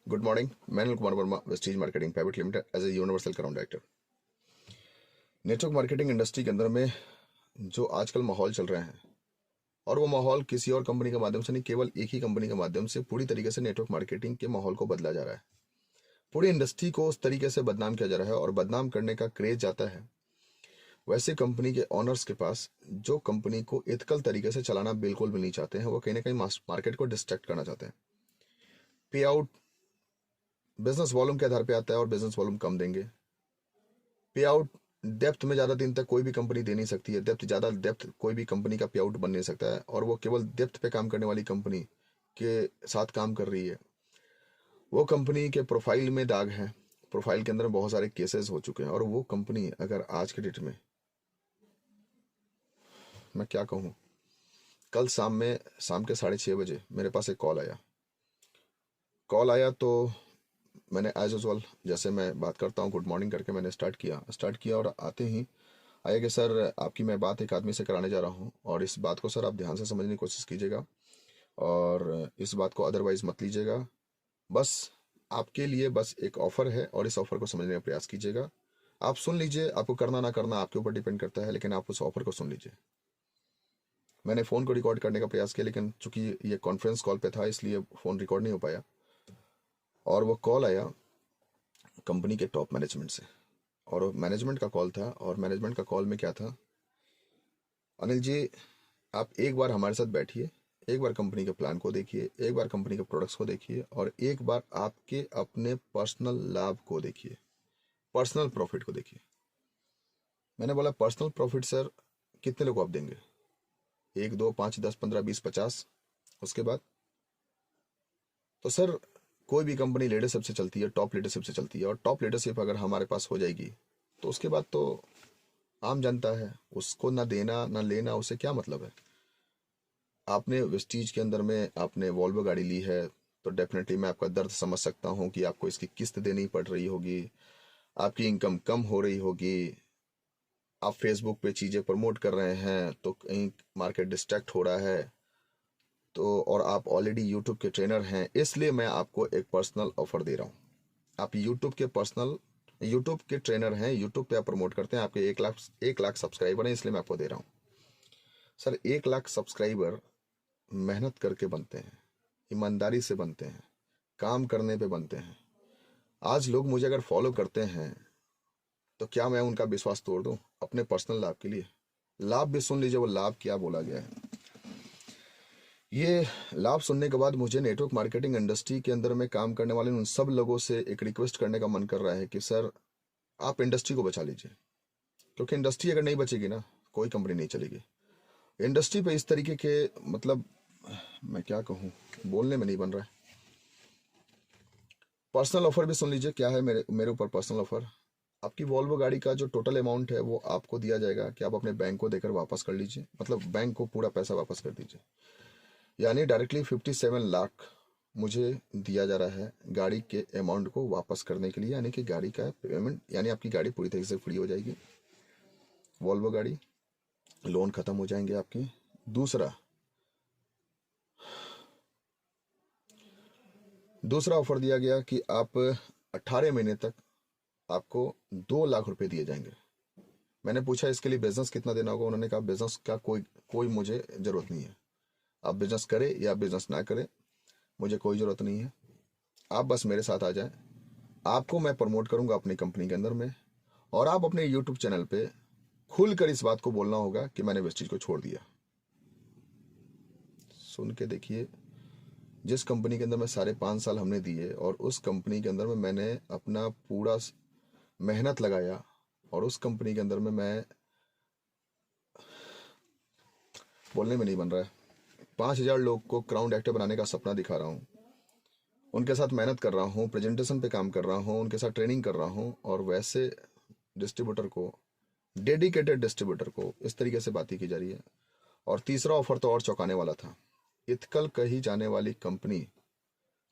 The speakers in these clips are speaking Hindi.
Good morning. मैं Anil Kumar Verma, Vestige marketing private limited as a universal crown director. Network marketing industry के अंदर में जो आजकल माहौल चल रहे हैं, और वो माहौल किसी और कंपनी के माध्यम से नहीं, केवल एक ही कंपनी के माध्यम से पूरी तरीके से नेटवर्क मार्केटिंग के माहौल को बदला जा रहा है। पूरी इंडस्ट्री को उस तरीके से बदनाम किया जा रहा है और बदनाम करने का क्रेज जाता है वैसे कंपनी के ऑनर्स के पास जो कंपनी को एथिकल तरीके से चलाना बिल्कुल भी नहीं चाहते हैं। वो कहीं ना कहीं मार्केट को डिस्ट्रैक्ट करना चाहते हैं। पे आउट बिजनेस वॉल्यूम के आधार पे आता है और बिजनेस वॉल्यूम कम देंगे। पे आउट डेप्थ में ज्यादा दिन तक कोई भी कंपनी दे नहीं सकती है। डेप्थ कोई भी कंपनी का पे आउट बन नहीं सकता है, और वो केवल डेप्थ पे काम करने वाली कंपनी के साथ काम कर रही है। वो कंपनी के प्रोफाइल में दाग है, प्रोफाइल के अंदर बहुत सारे केसेस हो चुके हैं। और वो कंपनी अगर आज के डेट में, मैं क्या कहूँ, कल शाम के 6:30 बजे मेरे पास एक कॉल आया तो मैंने एज यूजल जैसे मैं बात करता हूँ गुड मॉर्निंग करके मैंने स्टार्ट किया और आते ही आया कि सर आपकी मैं बात एक आदमी से कराने जा रहा हूँ, और इस बात को सर आप ध्यान से समझने की कोशिश कीजिएगा और इस बात को अदरवाइज मत लीजिएगा। बस आपके लिए बस एक ऑफर है और इस ऑफर को समझने का प्रयास कीजिएगा। आप सुन लीजिए, आपको करना ना करना आपके ऊपर डिपेंड करता है, लेकिन आप उस ऑफर को सुन लीजिए। मैंने फ़ोन को रिकॉर्ड करने का प्रयास किया, लेकिन चूंकि ये कॉन्फ्रेंस कॉल पे था इसलिए फ़ोन रिकॉर्ड नहीं हो पाया। और वो कॉल आया कंपनी के टॉप मैनेजमेंट से, और मैनेजमेंट का कॉल था। और मैनेजमेंट का कॉल में क्या था, अनिल जी आप एक बार हमारे साथ बैठिए, एक बार कंपनी के प्लान को देखिए, एक बार कंपनी के प्रोडक्ट्स को देखिए, और एक बार आपके अपने पर्सनल लाभ को देखिए, पर्सनल प्रॉफिट को देखिए। मैंने बोला पर्सनल प्रॉफिट सर कितने लोग आप देंगे? 1 2 5 10 15 20 50? उसके बाद तो सर कोई भी कंपनी लीडरशिप से चलती है, टॉप लीडरशिप से चलती है, और टॉप लीडरशिप अगर हमारे पास हो जाएगी तो उसके बाद तो आम जनता है, उसको ना देना ना लेना, उसे क्या मतलब है। आपने वेस्टीज के अंदर में आपने वॉल्वो गाड़ी ली है तो डेफिनेटली मैं आपका दर्द समझ सकता हूँ कि आपको इसकी किस्त देनी पड़ रही होगी, आपकी इनकम कम हो रही होगी, आप फेसबुक पे चीज़ें प्रमोट कर रहे हैं तो कहीं मार्केट डिस्ट्रैक्ट हो रहा है, तो और आप ऑलरेडी यूट्यूब के ट्रेनर हैं, इसलिए मैं आपको एक पर्सनल ऑफर दे रहा हूँ। आप यूट्यूब के ट्रेनर हैं, यूट्यूब पे आप प्रमोट करते हैं, आपके 1 लाख सब्सक्राइबर हैं, इसलिए मैं आपको दे रहा हूँ। सर 1 लाख सब्सक्राइबर मेहनत करके बनते हैं, ईमानदारी से बनते हैं, काम करने पे बनते हैं। आज लोग मुझे अगर फॉलो करते हैं तो क्या मैं उनका विश्वास तोड़ दूं अपने पर्सनल लाभ के लिए? लाभ भी सुन लीजिए, वो लाभ क्या बोला गया है। ये लाभ सुनने के बाद मुझे नेटवर्क मार्केटिंग इंडस्ट्री के अंदर में काम करने वाले उन सब लोगों से एक रिक्वेस्ट करने का मन कर रहा है कि सर आप इंडस्ट्री को बचा लीजिए, क्योंकि इंडस्ट्री अगर नहीं बचेगी ना, कोई कंपनी नहीं चलेगी। इंडस्ट्री पे इस तरीके के, मतलब मैं क्या कहूँ, बोलने में नहीं बन रहा है। पर्सनल ऑफर भी सुन लीजिए, क्या है मेरे मेरे ऊपर पर्सनल ऑफर। आपकी वॉल्वो गाड़ी का जो टोटल अमाउंट है वो आपको दिया जाएगा कि आप अपने बैंक को देकर वापस कर लीजिए, मतलब बैंक को पूरा पैसा वापस कर दीजिए। यानी डायरेक्टली 57 लाख मुझे दिया जा रहा है गाड़ी के अमाउंट को वापस करने के लिए, यानी कि गाड़ी का पेमेंट, यानी आपकी गाड़ी पूरी तरीके से फ्री हो जाएगी। वॉल्वो गाड़ी, लोन खत्म हो जाएंगे आपके। दूसरा दूसरा ऑफर दिया गया कि आप 18 महीने तक आपको 2 लाख रुपए दिए जाएंगे। मैंने पूछा इसके लिए बिजनेस कितना देना होगा, उन्होंने कहा बिजनेस का कोई कोई मुझे जरूरत नहीं है। आप बिजनेस करें या बिजनेस ना करें मुझे कोई जरूरत नहीं है, आप बस मेरे साथ आ जाएं। आपको मैं प्रमोट करूंगा अपनी कंपनी के अंदर में, और आप अपने यूट्यूब चैनल पे खुलकर इस बात को बोलना होगा कि मैंने वेस्टीज को छोड़ दिया। सुन के देखिए, जिस कंपनी के अंदर में 5.5 साल हमने दिए और उस कंपनी के अंदर में मैंने अपना पूरा मेहनत लगाया, और उस कंपनी के अंदर में मैं, बोलने में नहीं बन रहा है, 5,000 लोग को क्राउन एक्टर बनाने का सपना दिखा रहा हूँ, उनके साथ मेहनत कर रहा हूँ, प्रेजेंटेशन पे काम कर रहा हूँ, उनके साथ ट्रेनिंग कर रहा हूँ, और वैसे डिस्ट्रीब्यूटर को, डेडिकेटेड डिस्ट्रीब्यूटर को इस तरीके से बातें की जा रही है। और तीसरा ऑफर तो और चौंकाने वाला था। इथिकल कही जाने वाली कंपनी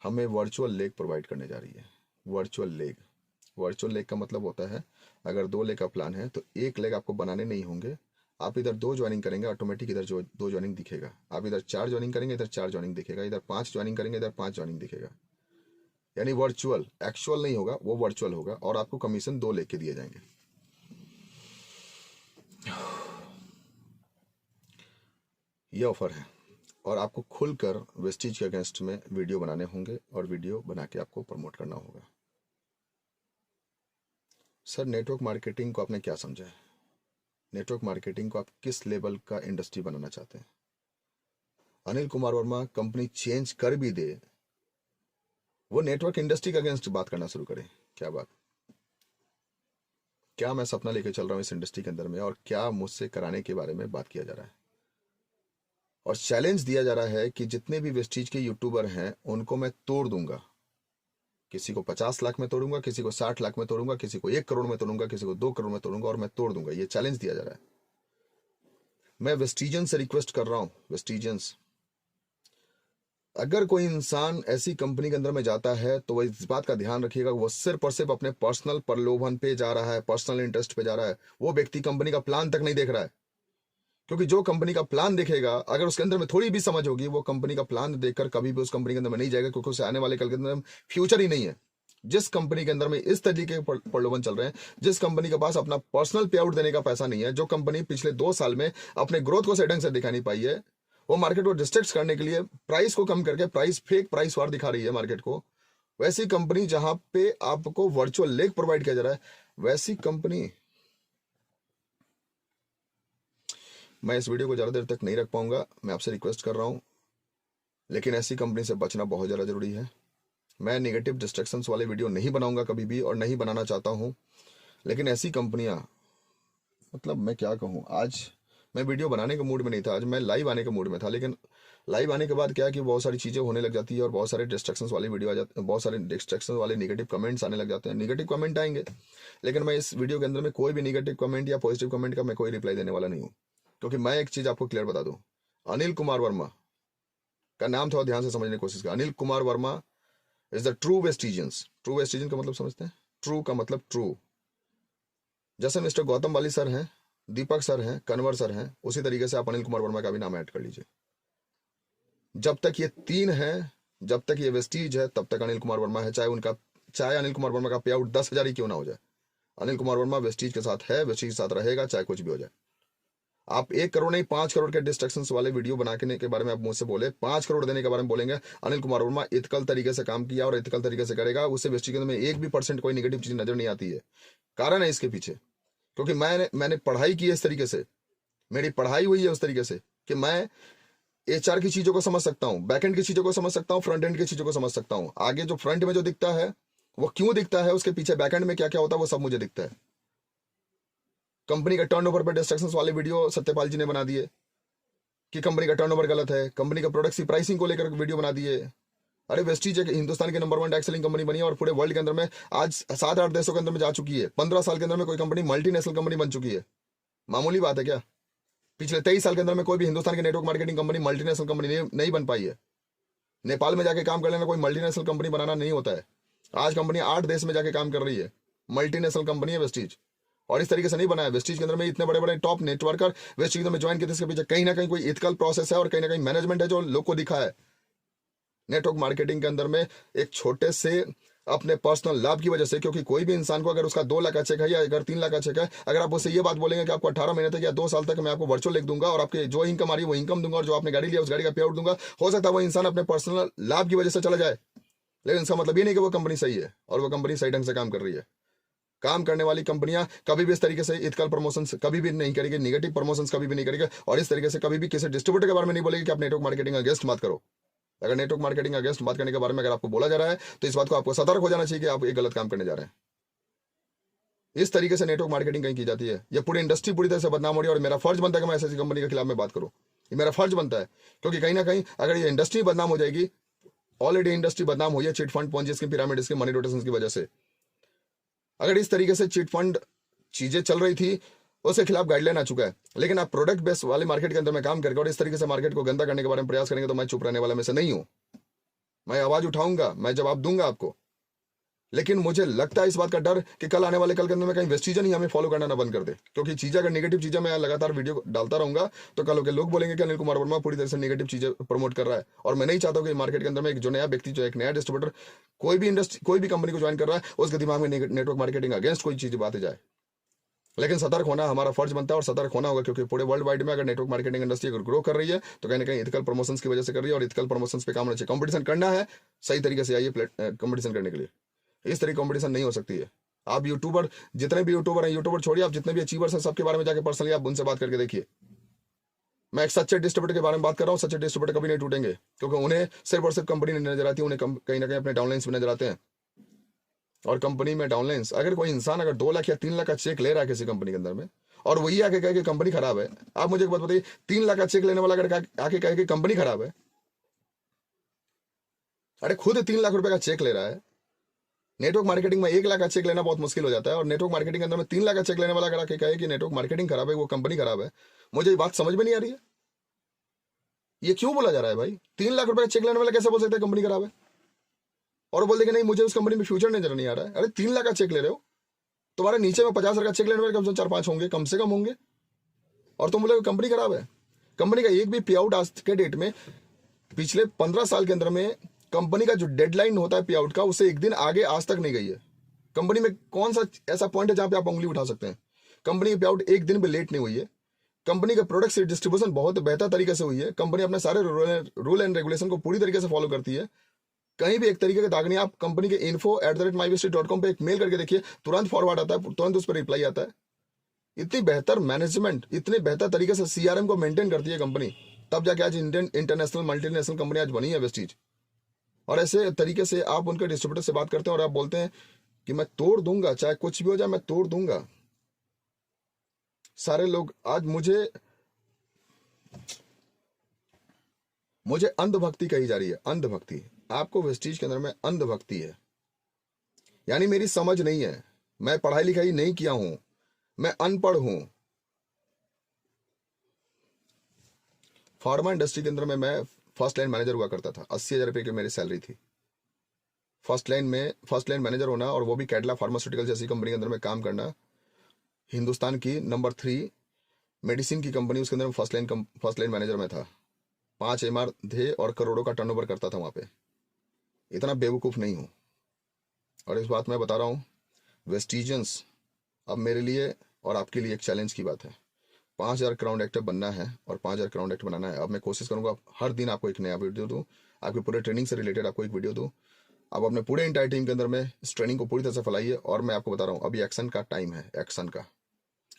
हमें वर्चुअल लेग प्रोवाइड करने जा रही है। वर्चुअल लेग का मतलब होता है, अगर 2 लेग का प्लान है तो 1 लेग आपको बनाने नहीं होंगे। आप इधर 2 ज्वाइनिंग करेंगे, ऑटोमेटिक इधर जो 2 ज्वाइनिंग दिखेगा। आप इधर 4 ज्वाइनिंग करेंगे, इधर 4 ज्वाइनिंग दिखेगा। इधर 5 ज्वाइनिंग करेंगे, इधर 5 ज्वाइनिंग दिखेगा। यानी वर्चुअल, एक्चुअल नहीं होगा, वो वर्चुअल होगा और आपको कमीशन 2 लेके दिए जाएंगे। ये ऑफर है और आपको खुलकर वेस्टीज के अगेंस्ट में वीडियो बनाने होंगे और वीडियो बना के आपको प्रमोट करना होगा। सर नेटवर्क मार्केटिंग को आपने क्या समझा है? नेटवर्क मार्केटिंग को आप किस लेवल का इंडस्ट्री बनाना चाहते हैं? अनिल कुमार वर्मा कंपनी चेंज कर भी दे, वो नेटवर्क इंडस्ट्री के अगेंस्ट बात करना शुरू करे। क्या बात, क्या मैं सपना लेके चल रहा हूं इस इंडस्ट्री के अंदर में और क्या मुझसे कराने के बारे में बात किया जा रहा है और चैलेंज दिया जा रहा है कि जितने भी वेस्टीज के यूट्यूबर हैं उनको मैं तोड़ दूंगा। किसी को 50 लाख में तोड़ूंगा, किसी को 60 लाख में तोड़ूंगा, किसी को 1 करोड़ में तोड़ूंगा, किसी को 2 करोड़ में तोड़ूंगा और मैं तोड़ दूंगा। ये चैलेंज दिया जा रहा है। मैं वेस्टीजन से रिक्वेस्ट कर रहा हूं, वेस्टीजन्स, अगर कोई इंसान ऐसी कंपनी के अंदर में जाता है तो वह इस बात का ध्यान रखिएगा, वो सिर्फ और सिर्फ अपने पर्सनल प्रलोभन पे जा रहा है, पर्सनल इंटरेस्ट पे जा रहा है। वो व्यक्ति कंपनी का प्लान तक नहीं देख रहा है, क्योंकि जो कंपनी का प्लान देखेगा, अगर उसके अंदर में थोड़ी भी समझ होगी, वो कंपनी का प्लान देखकर कभी भी उस कंपनी के अंदर में नहीं जाएगा, क्योंकि उसे आने वाले कल के अंदर फ्यूचर ही नहीं है। जिस कंपनी के अंदर में इस तरीके के प्रलोभन चल रहे हैं, जिस कंपनी के पास अपना पर्सनल पे आउट देने का पैसा नहीं है, जो कंपनी पिछले 2 साल में अपने ग्रोथ को सही ढंग से दिखा नहीं पाई है, वो मार्केट को डिस्ट्रैक्ट करने के लिए प्राइस को कम करके फेक प्राइस वार दिखा रही है मार्केट को, वैसी कंपनी जहां पे आपको वर्चुअल लेग प्रोवाइड किया जा रहा है, वैसी कंपनी मैं इस वीडियो को ज्यादा देर तक नहीं रख पाऊंगा, मैं आपसे रिक्वेस्ट कर रहा हूं, लेकिन ऐसी कंपनी से बचना बहुत ज्यादा जरूरी है। मैं नेगेटिव डिस्ट्रैक्शंस वाले वीडियो नहीं बनाऊंगा कभी भी और नहीं बनाना चाहता हूं, लेकिन ऐसी कंपनियां, मतलब मैं क्या कहूं, आज मैं वीडियो बनाने के मूड में नहीं था, आज मैं लाइव आने के मूड में था, लेकिन लाइव आने के बाद क्या कि बहुत सारी चीजें होने लग जाती है और बहुत सारे डिस्ट्रैक्शंस वाली वीडियो आ जाते हैं, बहुत सारे डिस्ट्रैक्शन वाले नेगेटिव कमेंट्स आने लग जाते हैं। नेगेटिव कमेंट आएंगे, लेकिन मैं इस वीडियो के अंदर में कोई भी नेगेटिव कमेंट या पॉजिटिव कमेंट का मैं कोई रिप्लाई देने वाला नहीं हूँ, क्योंकि मैं एक चीज आपको क्लियर बता दूं, अनिल कुमार वर्मा का नाम थोड़ा ध्यान से समझने की कोशिश कर। Anil Kumar Verma is the true Vestigians. True Vestigian का मतलब समझते हैं? ट्रू का मतलब ट्रू। जैसे मिस्टर गौतम वाली सर हैं, दीपक सर हैं, कन्वर सर हैं, उसी तरीके से आप अनिल कुमार वर्मा का भी नाम ऐड कर लीजिए। जब तक ये 3 है, जब तक ये वेस्टीज है, तब तक अनिल कुमार वर्मा है, चाहे अनिल कुमार वर्मा का पे आउट 10,000 ही क्यों ना हो जाए। अनिल कुमार वर्मा वेस्टीज के साथ है, वेस्टीज के साथ रहेगा, चाहे कुछ भी हो जाए। आप 1 करोड़ नहीं 5 करोड़ के डिस्ट्रैक्शंस वाले वीडियो बनाने के बारे में आप मुझसे बोले, 5 करोड़ देने के बारे में बोलेंगे, अनिल कुमार वर्मा इथिकल तरीके से काम किया और इथिकल तरीके से करेगा, उससे वेस्टीज के अंदर में 1% कोई नेगेटिव चीज नजर नहीं आती है। कारण है इसके पीछे, क्योंकि मैंने पढ़ाई की है इस तरीके से, मेरी पढ़ाई हुई है उस तरीके से कि मैं HR की चीजों को समझ सकता हूँ, बैकएंड की चीजों को समझ सकता हूँ, फ्रंट एंड की चीजों को समझ सकता हूँ। आगे जो फ्रंट में जो दिखता है वो क्यों दिखता है, उसके पीछे बैकएंड में क्या क्या होता है, वो सब मुझे दिखता है। कंपनी का टर्नओवर पर डिस्ट्रैक्शंस वाले वीडियो सत्यपाल जी ने बना दिए कि कंपनी का टर्नओवर गलत है, कंपनी का प्रोडक्ट की प्राइसिंग को लेकर वीडियो बना दिए। अरे वेस्टीज एक हिंदुस्तान के नंबर 1 टैक्स सेलिंग कंपनी बनी है और पूरे वर्ल्ड के अंदर में आज 7-8 देशों के अंदर में जा चुकी है। 15 साल के अंदर में कोई कंपनी मल्टीनेशनल कंपनी बन चुकी है। मामूली बात है क्या? पिछले 23 साल के अंदर में कोई भी हिंदुस्तान की network marketing company multinational company नहीं बन पाई है। नेपाल में जाके काम कर लेना कोई मल्टीनेशनल कंपनी बनाना नहीं होता है। आज कंपनी 8 देश में जाके काम कर रही है, मल्टीनेशनल कंपनी है वेस्टीज। और इस तरीके से नहीं बनाया। वेस्टीज के अंदर में इतने बड़े बड़े टॉप नेटवर्कर वेस्टीज में ज्वाइन किए, इसके पीछे कहीं ना कहीं कोई इथिकल प्रोसेस है और कहीं ना कहीं मैनेजमेंट है जो लोग को दिखा है। नेटवर्क मार्केटिंग के अंदर में एक छोटे से अपने पर्सनल लाभ की वजह से, क्योंकि कोई भी इंसान को अगर उसका 2 लाख का चेक है या अगर 3 लाख का चेक है, अगर आप उससे ये बात बोलेंगे कि आपको 18 महीने तक या 2 साल तक मैं आपको वर्चुअल लिख दूंगा और आपके जो इनकम आ रही है वो इनकम दूंगा और जो आपने गाड़ी लिया उस गाड़ी का पे आउट दूंगा, हो सकता है वो इंसान अपने पर्सनल लाभ की वजह से चला जाए, लेकिन इसका मतलब ये नहीं कि वो कंपनी सही है और वो कंपनी सही ढंग से काम कर रही है। काम करने वाली कंपनियां कभी भी इस तरीके से इथिकल प्रमोशंस कभी भी नहीं करेगी, नेगेटिव प्रमोशंस कभी भी नहीं करेगी और इस तरीके से कभी भी किसी डिस्ट्रीब्यूटर के बारे में नहीं बोलेगी कि आप नेटवर्क मार्केटिंग अगेंस्ट मत करो। अगर नेटवर्क मार्केटिंग अगेंस्ट बात करने के बारे में अगर आपको बोला जा रहा है तो इस बात को आपको सतर्क हो जाना चाहिए कि आप एक गलत काम करने जा रहे हैं। इस तरीके से नेटवर्क मार्केटिंग कहीं की जाती है। ये पूरी इंडस्ट्री पूरी तरह से बदनाम हो रही है और मेरा फर्ज बनता है कि मैं ऐसी कंपनी के खिलाफ में बात करूं। ये मेरा फर्ज बनता है, क्योंकि कहीं ना कहीं अगर ये इंडस्ट्री बदनाम हो जाएगी, ऑलरेडी इंडस्ट्री बदनाम हुई है chit fund Ponzi scheme pyramid scheme money rotation की वजह से। अगर इस तरीके से चिट फंड चीजें चल रही थी उसके खिलाफ गाइडलाइन आ चुका है, लेकिन आप प्रोडक्ट बेस्ड वाले मार्केट के अंदर में काम करके और इस तरीके से मार्केट को गंदा करने के बारे में प्रयास करेंगे तो मैं चुप रहने वाला में से नहीं हूं। मैं आवाज उठाऊंगा, मैं जवाब दूंगा आपको, लेकिन मुझे लगता है इस बात का डर कि कल आने वाले कल के अंदर में कहीं वेस्टिजन ही हमें फॉलो करना ना बंद कर दे, क्योंकि चीजें अगर नेगेटिव चीजें मैं लगातार वीडियो डालता रहूंगा तो कल के लोग बोलेंगे कि अनिल कुमार वर्मा पूरी तरह से नेगेटिव चीजें प्रमोट कर रहा है। और मैं नहीं चाहता हूं कि मार्केट के अंदर में एक जो नया व्यक्ति, जो एक नया डिस्ट्रीब्यूटर कोई भी इंडस्ट्री, कोई भी कंपनी को ज्वाइन कर रहा है, उसके दिमाग में नेटवर्क मार्केटिंग अगेंस्ट कोई चीज बातें जाए। लेकिन सतर्क होना हमारा फर्ज बनता है और सतर्क होना होगा, क्योंकि पूरे वर्ल्ड वाइड में अगर नेटवर्क मार्केटिंग इंडस्ट्री अगर ग्रो कर रही है तो कहीं ना कहीं इथिकल प्रमोशंस की वजह से कर रही है, और इथिकल प्रमोशंस पे काम होना चाहिए। कंपटीशन करना है, सही तरीके से आइए कंपटीशन करने के लिए। इस तरीके कंपटीशन नहीं हो सकती है। आप यूट्यूबर, जितने भी यूट्यूबर हैं, यूट्यूबर छोड़िए, आप जितने भी अचीवर्स हैं, सबके बारे में जाके पर्सनली आप उनसे बात करके देखिए। मैं एक सच्चे डिस्ट्रीब्यूटर के बारे में बात कर रहा हूँ। सच्चे डिस्ट्रीब्यूटर कभी नहीं टूटेंगे, क्योंकि उन्हें सिर्फ और सिर्फ कंपनी नहीं नजर आती है, उन्हें कहीं ना कहीं अपने डाउनलाइंस भी नजर आते हैं। और कंपनी में डाउनलाइंस, अगर कोई इंसान अगर 2 लाख या 3 लाख का चेक ले रहा है किसी कंपनी के अंदर में, और वही आके कहे कि कंपनी खराब है, आप मुझे एक बात बताइए, 3 लाख का चेक लेने वाला अगर आके कहे कि कंपनी खराब है, अरे खुद 3 लाख रुपए का चेक ले रहा है। नेटवर्क मार्केटिंग में 1 लाख का चेक लेना बहुत मुश्किल हो जाता है, और नेटवर्क मार्केटिंग के अंदर में 3 लाख का चेक लेने वाला अगर आके कहे कि नेटवर्क मार्केटिंग खराब है, वो कंपनी खराब है, मुझे ये बात समझ में नहीं आ रही है। ये क्यों बोला जा रहा है भाई? 3 लाख रुपए का चेक लेने वाला कैसे बोल सकते हैं कंपनी खराब है, और बोल देंगे नहीं मुझे उस कंपनी में फ्यूचर नजर नहीं आ रहा है। अरे 3 लाख का चेक ले रहे हो, तुम्हारे नीचे में 50 हजार का चेक लेने वाले कम से कम 4-5 होंगे, कम से कम होंगे, और तुम बोले कंपनी खराब है। कंपनी का एक भी पे आउट आज के डेट में, पिछले 15 साल के अंदर में कंपनी का जो डेडलाइन होता है पे आउट का, उससे एक दिन आगे आज तक नहीं गई है। कंपनी में कौन सा ऐसा पॉइंट है जहां पे आप उंगली उठा सकते हैं? कंपनी की पे आउट एक दिन भी लेट नहीं हुई है। कंपनी के प्रोडक्ट से डिस्ट्रीब्यूशन बहुत बेहतर तरीके से हुई है। कंपनी अपने सारे रूल एंड रेगुलेशन को पूरी तरीके से फॉलो करती है। कहीं भी एक तरीके का दाग नहीं। आप कंपनी के info@mybestreet.com पे एक मेल करके देखिए, तुरंत फॉरवर्ड आता है, तुरंत उस पर रिप्लाई आता है। इतनी बेहतर मैनेजमेंट, इतने बेहतर तरीके से सीआरएम को मेंटेन करती है कंपनी, तब जाके आज इंडियन इंटरनेशनल मल्टीनेशनल कंपनी आज बनी है वेस्टीज। और ऐसे तरीके से आप उनके डिस्ट्रीब्यूटर से बात करते हैं और आप बोलते हैं कि मैं तोड़ दूंगा, चाहे कुछ भी हो जाए मैं तोड़ दूंगा। सारे लोग आज मुझे अंधभक्ति कही जा रही है। अंधभक्ति, आपको वेस्टीज के अंदर में अंधभक्ति है, यानी मेरी समझ नहीं है, मैं पढ़ाई लिखाई नहीं किया हूं, मैं अनपढ़ हूं। फार्मा इंडस्ट्री के अंदर में मैं फर्स्ट लाइन मैनेजर हुआ करता था। 80,000 रुपये की मेरी सैलरी थी। फर्स्ट लाइन मैनेजर होना, और वो भी कैडला फार्मास्यूटिकल जैसी कंपनी के अंदर में काम करना, हिंदुस्तान की नंबर 3 मेडिसिन की कंपनी, उसके अंदर फर्स्ट लाइन मैनेजर में था। 5 MR थे और करोड़ों का टर्नओवर करता था वहां पे। इतना बेवकूफ नहीं हूं। और इस बात मैं बता रहा हूं, वेस्टीजियंस, अब मेरे लिए और आपके लिए एक चैलेंज की बात है। 5000 क्राउन एक्टर बनना है और 5000 क्राउन एक्टर बनाना है। अब मैं कोशिश करूंगा हर दिन आपको एक नया वीडियो दूं, आपके पूरे ट्रेनिंग से रिलेटेड आपको एक वीडियो दूं। आप अपने पूरे इंटायर टीम के अंदर में इस ट्रेनिंग को पूरी तरह से फैलाइए। और मैं आपको बता रहा हूँ, अभी एक्शन का टाइम है, एक्शन का।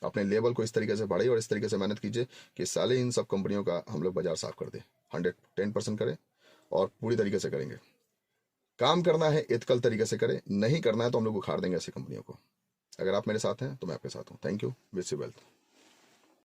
अपने लेवल को इस तरीके से बढ़ाइए और इस तरीके से मेहनत कीजिए कि साले इन सब कंपनियों का हम लोग बाजार साफ कर दें। 110% करें और पूरी तरीके से करेंगे। काम करना है एथिकल तरीके से करें, नहीं करना है तो हम लोग उखाड़ देंगे ऐसी कंपनियों को। अगर आप मेरे साथ हैं तो मैं आपके साथ हूँ। Thank you, wish you wealth.